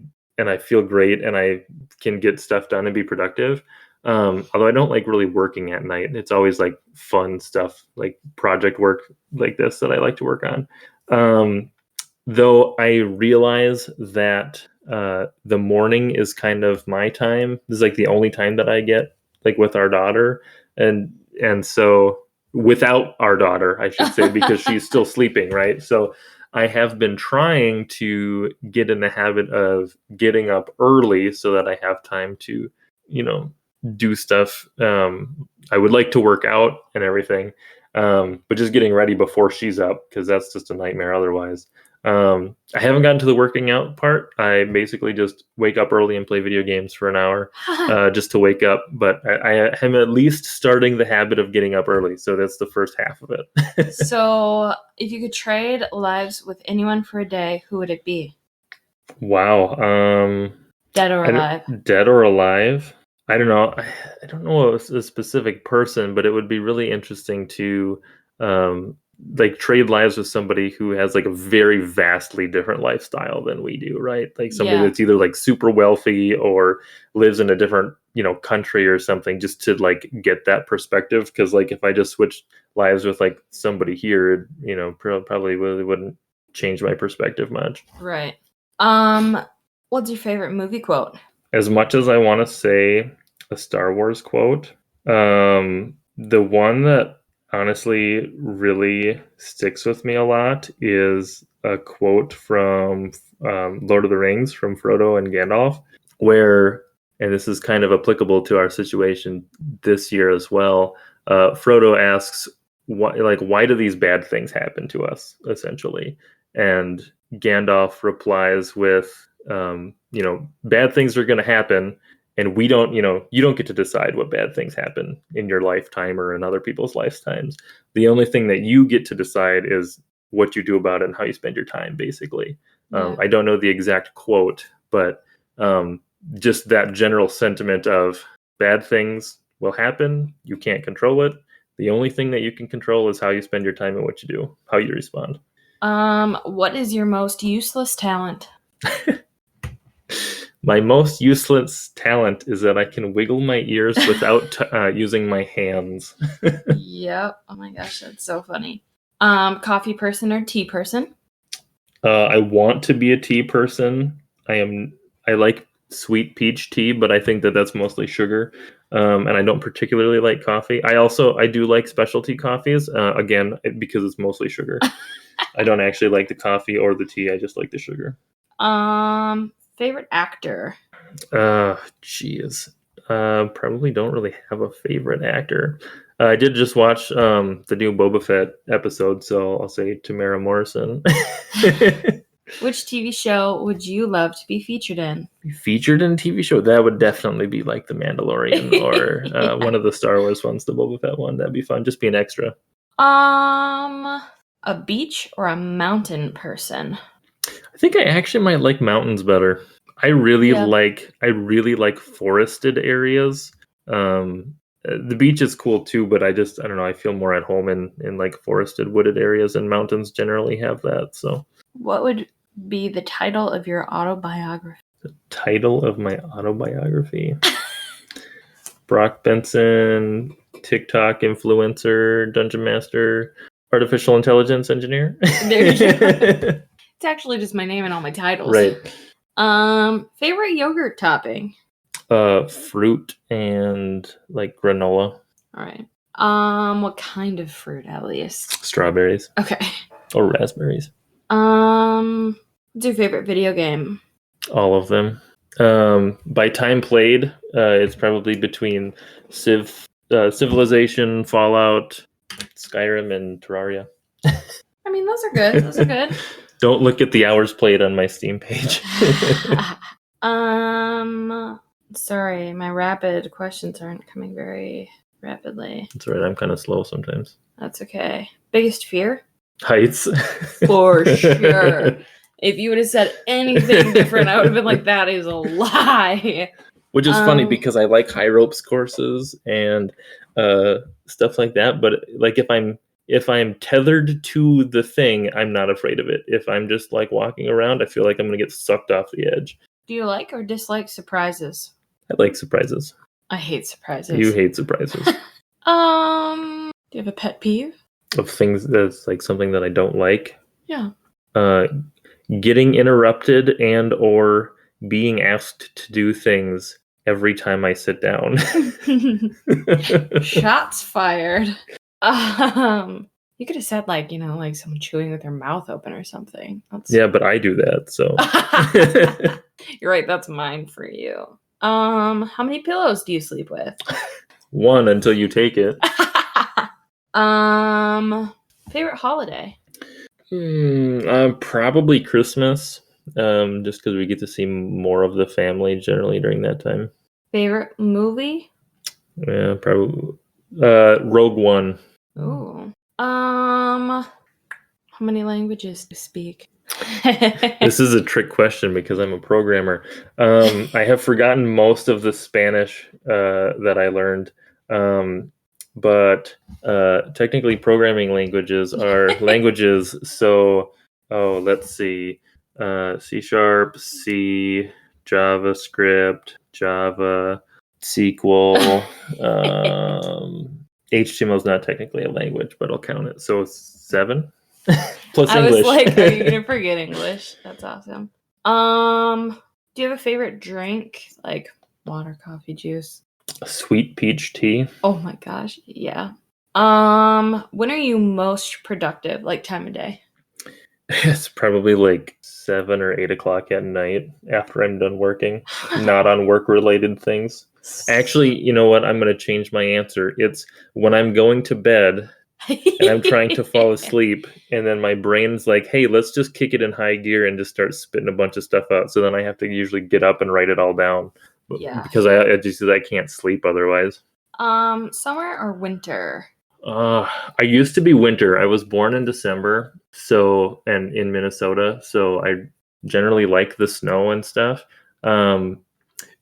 feel great and I can get stuff done and be productive. Although I don't like really working at night. It's always like fun stuff, like project work like this that I like to work on. Though I realize that the morning is kind of my time. This is like the only time that I get like with our daughter. And so without our daughter, I should say, because she's still sleeping, right? So I have been trying to get in the habit of getting up early so that I have time to, do stuff. I would like to work out and everything, but just getting ready before she's up, because that's just a nightmare otherwise. I haven't gotten to the working out part. I basically just wake up early and play video games for an hour just to wake up. But I am at least starting the habit of getting up early. So that's the first half of it. So if you could trade lives with anyone for a day, who would it be? Wow. Dead or alive? Dead or alive? I don't know. I don't know a specific person, but it would be really interesting to like trade lives with somebody who has like a very vastly different lifestyle than we do, right? Like somebody Yeah. that's either like super wealthy or lives in a different, country or something, just to like get that perspective. Because like if I just switched lives with like somebody here, probably really wouldn't change my perspective much. Right. What's your favorite movie quote? As much as I want to say a Star Wars quote, the one that honestly really sticks with me a lot is a quote from Lord of the Rings, from Frodo and Gandalf, where, and this is kind of applicable to our situation this year as well, Frodo asks, why do these bad things happen to us, essentially? And Gandalf replies with, bad things are going to happen, and we don't, you don't get to decide what bad things happen in your lifetime or in other people's lifetimes. The only thing that you get to decide is what you do about it and how you spend your time, basically. Yeah. I don't know the exact quote, but just that general sentiment of bad things will happen. You can't control it. The only thing that you can control is how you spend your time and what you do, how you respond. What is your most useless talent? My most useless talent is that I can wiggle my ears without using my hands. Yep. Oh my gosh, that's so funny. Coffee person or tea person? I want to be a tea person. I like sweet peach tea, but I think that that's mostly sugar. And I don't particularly like coffee. I do like specialty coffees, again, because it's mostly sugar. I don't actually like the coffee or the tea. I just like the sugar. Favorite actor? Geez. Probably don't really have a favorite actor. I did just watch the new Boba Fett episode, so I'll say Tamara Morrison. Which TV show would you love to be featured in? Featured in a TV show? That would definitely be like The Mandalorian or Yeah. one of the Star Wars ones, the Boba Fett one. That'd be fun. Just be an extra. A beach or a mountain person? I think I actually might like mountains better. I really Yeah. like forested areas. The beach is cool too, but I don't know. I feel more at home in like forested, wooded areas, and mountains generally have that. So, What would be the title of your autobiography? the title of my autobiography: Brock Benson, TikTok influencer, dungeon master, artificial intelligence engineer. There you go. It's actually just my name and all my titles. Right. Favorite yogurt topping? Fruit and like granola. All right. What kind of fruit, at least? Strawberries. Okay. Or raspberries. What's your favorite video game? All of them. By time played, it's probably between Civilization, Fallout, Skyrim, and Terraria. I mean, those are good. Those are good. Don't look at the hours played on my Steam page. Sorry, my rapid questions aren't coming very rapidly. That's right. I'm kind of slow sometimes. That's okay. Biggest fear? Heights. For sure. If you would have said anything different, I would have been like, that is a lie. Which is funny because I like high ropes courses and stuff like that. But like if I'm tethered to the thing, I'm not afraid of it. If I'm just like walking around, I feel like I'm gonna get sucked off the edge. Do you like or dislike surprises? I like surprises. I hate surprises. You hate surprises. Do you have a pet peeve? Of things that's like something that I don't like. Yeah. Getting interrupted and or being asked to do things every time I sit down. Shots fired. You could have said like someone chewing with their mouth open or something. Yeah, but I do that, so. You're right, that's mine for you. How many pillows do you sleep with? One until you take it. Favorite holiday? Probably Christmas. Just because we get to see more of the family generally during that time. Favorite movie? Yeah, probably Rogue One. Ooh. How many languages do you speak? This is a trick question because I'm a programmer. I have forgotten most of the Spanish that I learned, but technically, programming languages are languages. So, let's see: C Sharp, C, JavaScript, Java, SQL. HTML is not technically a language, but I'll count it. So 7 plus I English. was like, are you gonna forget English? That's awesome. Do you have a favorite drink? Like water, coffee, juice? Sweet peach tea. Oh my gosh, yeah. When are you most productive? Like time of day? It's probably like 7 or 8 o'clock at night after I'm done working, not on work related things. Actually, you know what? I'm going to change my answer. It's when I'm going to bed and I'm trying to fall asleep, and then my brain's like, hey, let's just kick it in high gear and just start spitting a bunch of stuff out. So then I have to usually get up and write it all down Yeah. because I can't sleep otherwise. Summer or winter? I used to be winter. I was born in December, and in Minnesota, so I generally like the snow and stuff.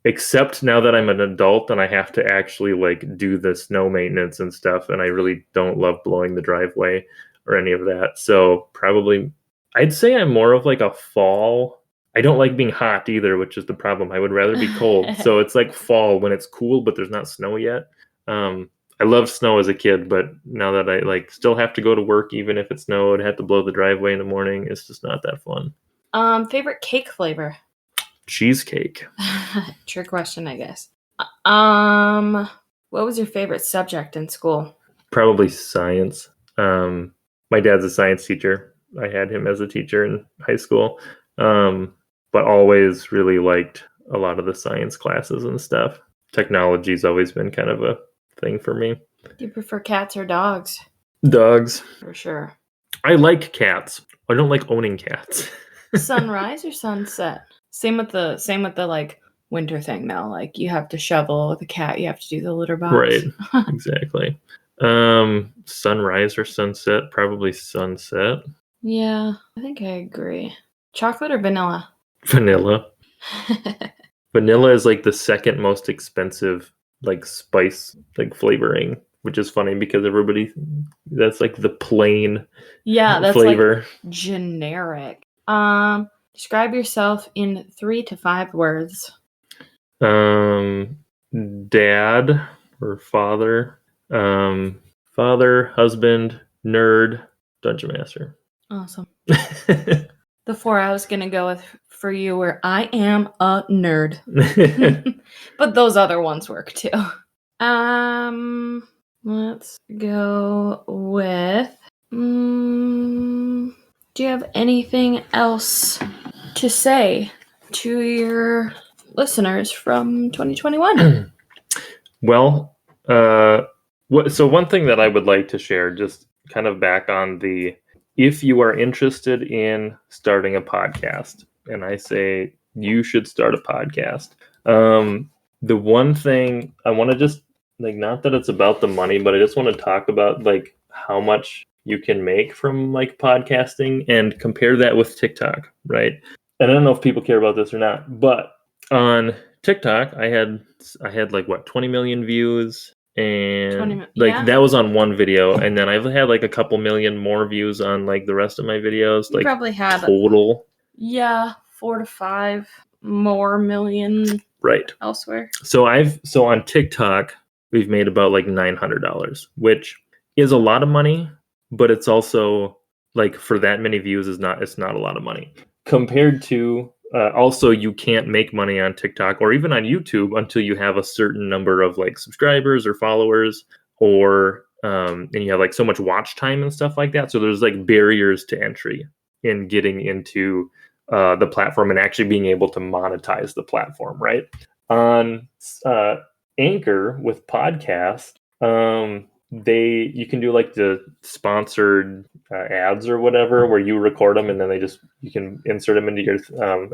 Except now that I'm an adult and I have to actually like do the snow maintenance and stuff, and I really don't love blowing the driveway or any of that. So probably I'd say I'm more of like a fall. I don't like being hot either, which is the problem. I would rather be cold. So it's like fall when it's cool, but there's not snow yet. I loved snow as a kid, but now that I like still have to go to work, even if it snowed, have to blow the driveway in the morning, it's just not that fun. Favorite cake flavor? Cheesecake. Trick question, I guess. What was your favorite subject in school? Probably science. My dad's a science teacher. I had him as a teacher in high school, but always really liked a lot of the science classes and stuff. Technology's always been kind of a thing for me. Do you prefer cats or dogs? Dogs. For sure. I like cats. I don't like owning cats. Sunrise or sunset? Same with the like winter thing though. Like you have to shovel the cat, you have to do the litter box. Right. Exactly. Sunrise or sunset? Probably sunset. Yeah, I think I agree. Chocolate or vanilla? Vanilla. Vanilla is like the second most expensive like spice like flavoring, which is funny because that's like the plain Yeah, that's flavor. like generic. Describe yourself in 3 to 5 words. Dad or father. Father, husband, nerd, dungeon master. Awesome. The 4 I was gonna go with for you were I am a nerd. But those other ones work too. Let's go with do you have anything else to say to your listeners from 2021? Well, so one thing that I would like to share, just kind of back on if you are interested in starting a podcast, and I say you should start a podcast. The one thing I want to just like, not that it's about the money, but I just want to talk about like how much you can make from like podcasting and compare that with TikTok, right? And I don't know if people care about this or not, but on TikTok, I had like what 20 million views, and like that was on one video, and then I've had like a couple million more views on like the rest of my videos. You like probably had total. 4 to 5 more million right elsewhere. So on TikTok we've made about like $900, which is a lot of money, but it's also like for that many views it's not a lot of money compared to also you can't make money on TikTok or even on YouTube until you have a certain number of like subscribers or followers, or and you have like so much watch time and stuff like that. So there's like barriers to entry in getting into the platform and actually being able to monetize the platform, right? On Anchor with podcast, you can do like the sponsored ads or whatever, where you record them and then you can insert them into your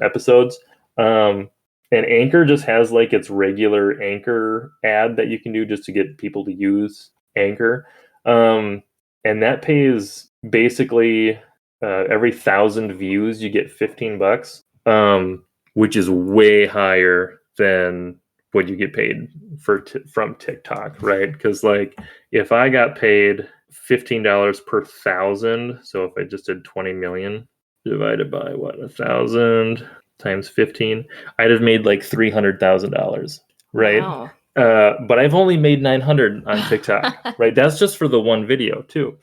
episodes. And Anchor just has like its regular Anchor ad that you can do just to get people to use Anchor. And that pays basically every 1,000 views you get $15, which is way higher than what you get paid from TikTok, right? Because like if I got paid $15 per 1,000, so if I just did 20 million divided by 1,000 times 15, I'd have made like $300,000, right? Wow. But I've only made 900 on TikTok, right? That's just for the one video too.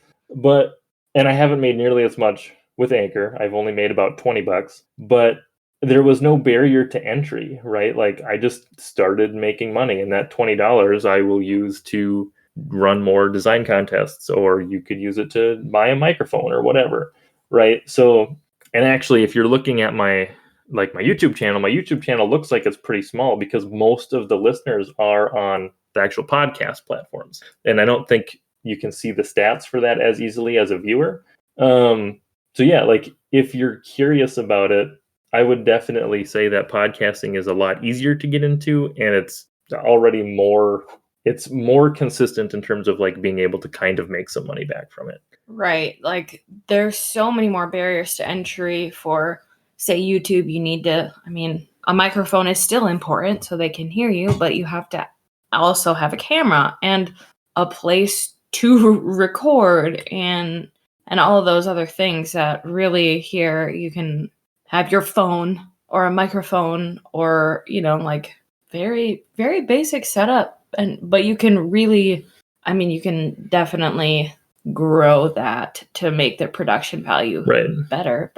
And I haven't made nearly as much with Anchor. I've only made about $20, but there was no barrier to entry, right? Like I just started making money, and that $20 I will use to run more design contests, or you could use it to buy a microphone or whatever, right? So, and actually, if you're looking at my YouTube channel looks like it's pretty small because most of the listeners are on the actual podcast platforms, and I don't think you can see the stats for that as easily as a viewer. So yeah, like if you're curious about it, I would definitely say that podcasting is a lot easier to get into, and it's already more consistent in terms of like being able to kind of make some money back from it. Right. Like there's so many more barriers to entry for, say, YouTube. You need to, I mean, a microphone is still important so they can hear you, but you have to also have a camera and a place to record and all of those other things that really here you can have your phone or a microphone or, you know, like very, very basic setup. But you can really, I mean, you can definitely grow that to make the production value better.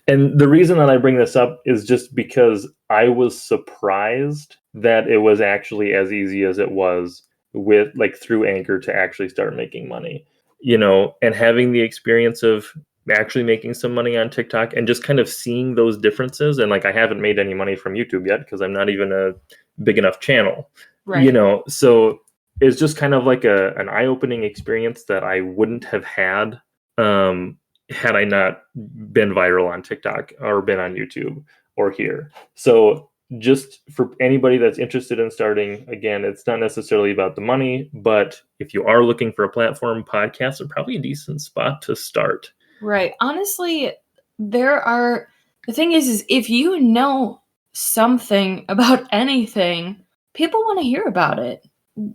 And the reason that I bring this up is just because I was surprised that it was actually as easy as it was with like through Anchor to actually start making money, you know, and having the experience of actually making some money on TikTok and just kind of seeing those differences. And like I haven't made any money from YouTube yet because I'm not even a big enough channel, you know, so it's just kind of like an eye-opening experience that I wouldn't have had had I not been viral on TikTok or been on YouTube or here. So just for anybody that's interested in starting, again, it's not necessarily about the money, but if you are looking for a platform, podcasts are probably a decent spot to start. Right. Honestly, the thing is if you know something about anything, people want to hear about it.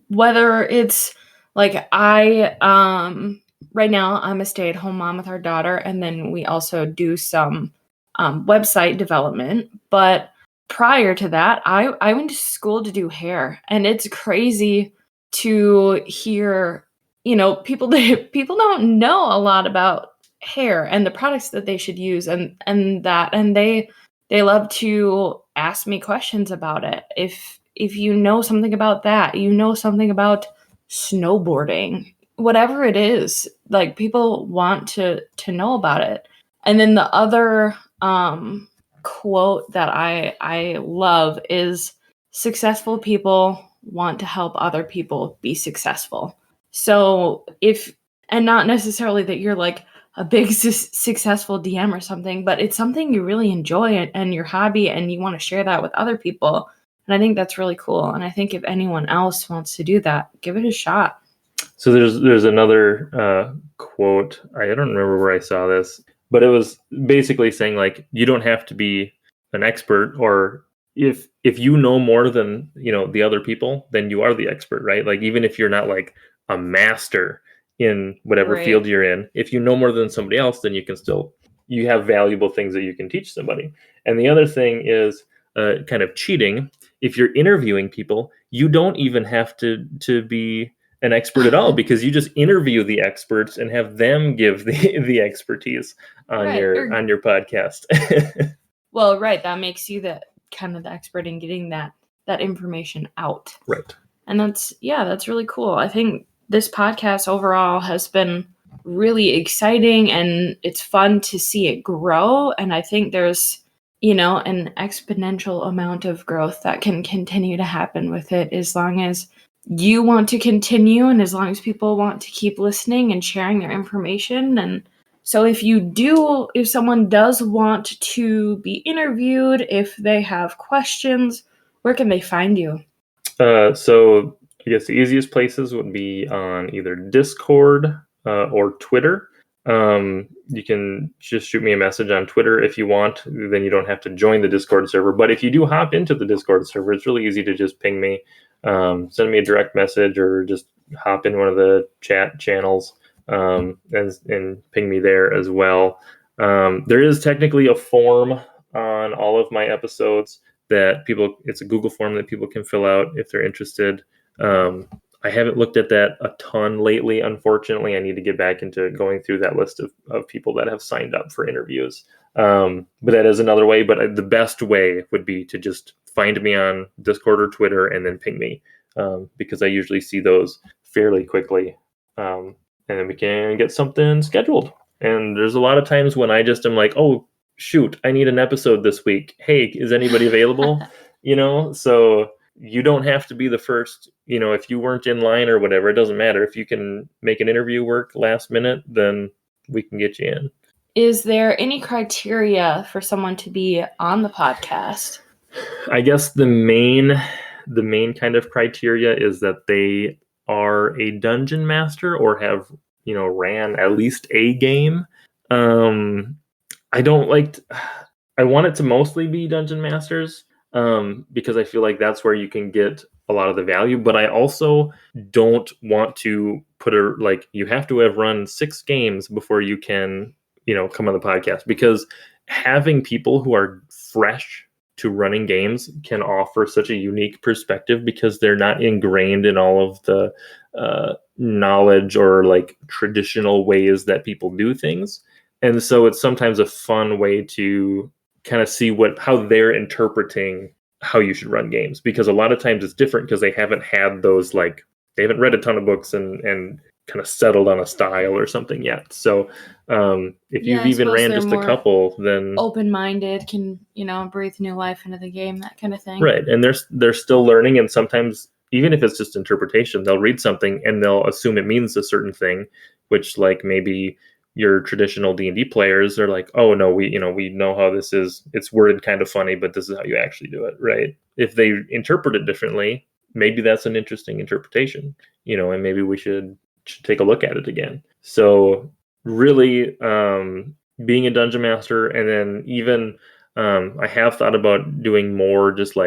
Whether it's like right now I'm a stay-at-home mom with our daughter, and then we also do some website development. But prior to that, I went to school to do hair, and it's crazy to hear, you know, people don't know a lot about hair and the products that they should use, and they love to ask me questions about it. If you know something about that, you know something about snowboarding, whatever it is, like people want to know about it. And then the other quote that I love is, successful people want to help other people be successful. So and not necessarily that you're like a big successful DM or something, but it's something you really enjoy and your hobby, and you want to share that with other people. And I think that's really cool. And I think if anyone else wants to do that, give it a shot. So there's another quote. I don't remember where I saw this, but it was basically saying like you don't have to be an expert, or if you know more than, you know, the other people, then you are the expert, right? Like even if you're not like a master in whatever field you're in, if you know more than somebody else, then you have valuable things that you can teach somebody. And the other thing is kind of cheating. If you're interviewing people, you don't even have to be an expert at all, because you just interview the experts and have them give the expertise on your podcast. Well, right. That makes you the kind of the expert in getting that information out. Right. And that's really cool. I think this podcast overall has been really exciting, and it's fun to see it grow. And I think there's, you know, an exponential amount of growth that can continue to happen with it, as long as you want to continue and as long as people want to keep listening and sharing their information. And so if someone does want to be interviewed, if they have questions, where can they find you? So I guess the easiest places would be on either Discord or Twitter. You can just shoot me a message on Twitter if you want. Then you don't have to join the Discord server. But if you do hop into the Discord server, it's really easy to just ping me, send me a direct message, or just hop in one of the chat channels and ping me there as well. There is technically a form on all of my episodes that it's a Google form that people can fill out if they're interested. I haven't looked at that a ton lately, unfortunately. I need to get back into going through that list of people that have signed up for interviews. But that is another way. But the best way would be to just find me on Discord or Twitter and then ping me, because I usually see those fairly quickly. And then we can get something scheduled. And there's a lot of times when I just am like, oh, shoot, I need an episode this week. Hey, is anybody available? So you don't have to be the first. If you weren't in line or whatever, it doesn't matter. If you can make an interview work last minute, then we can get you in. Is there any criteria for someone to be on the podcast? I guess the main kind of criteria is that they are a dungeon master or have, ran at least a game. I want it to mostly be dungeon masters, because I feel like that's where you can get a lot of the value. But I also don't want to put you have to have run 6 games before you can, come on the podcast, because having people who are fresh to running games can offer such a unique perspective, because they're not ingrained in all of the knowledge or traditional ways that people do things. And so it's sometimes a fun way to kind of see how they're interpreting how you should run games, because a lot of times it's different because they haven't had those, they haven't read a ton of books and kind of settled on a style or something yet. So if you've even ran just a couple, then open-minded, can breathe new life into the game, that kind of thing. Right. And they're still learning, and sometimes even if it's just interpretation, they'll read something and they'll assume it means a certain thing, which maybe your traditional D&D players are like, oh no, we know how this is. It's worded kind of funny, but this is how you actually do it, right? If they interpret it differently, maybe that's an interesting interpretation, and maybe we should take a look at it again. So really, being a dungeon master, and then even I have thought about doing more just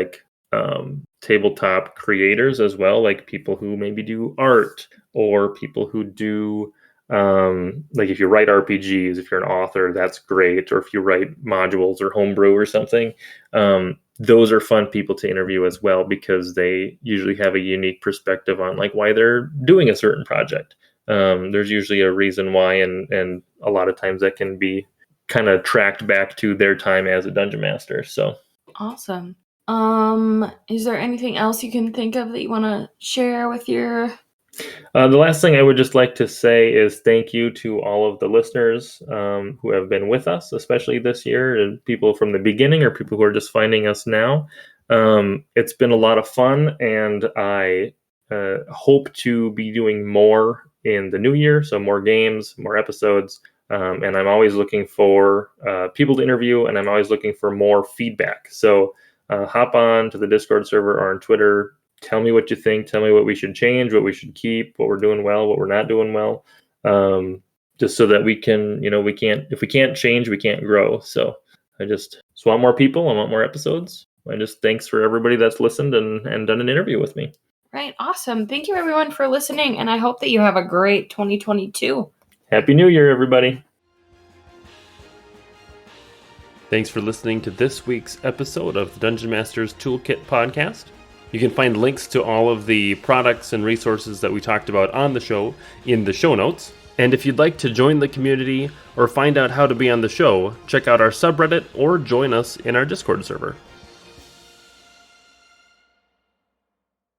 tabletop creators as well, like people who maybe do art, or people who do if you write RPGs, if you're an author, that's great. Or if you write modules or homebrew or something, those are fun people to interview as well, because they usually have a unique perspective on why they're doing a certain project. There's usually a reason why, and a lot of times that can be kind of tracked back to their time as a dungeon master. So awesome. Is there anything else you can think of that you want to share with your... The last thing I would just like to say is thank you to all of the listeners who have been with us, especially this year, and people from the beginning or people who are just finding us now. It's been a lot of fun, and I hope to be doing more in the new year. So more games, more episodes. And I'm always looking for people to interview, and I'm always looking for more feedback. So hop on to the Discord server or on Twitter. Tell me what you think. Tell me what we should change, what we should keep, what we're doing well, what we're not doing well. Just so that we can, if we can't change, we can't grow. So I just want more people. I want more episodes. Thanks for everybody that's listened and done an interview with me. Right. Awesome. Thank you everyone for listening. And I hope that you have a great 2022. Happy New Year, everybody. Thanks for listening to this week's episode of the Dungeon Masters Toolkit podcast. You can find links to all of the products and resources that we talked about on the show in the show notes. And if you'd like to join the community or find out how to be on the show, check out our subreddit or join us in our Discord server.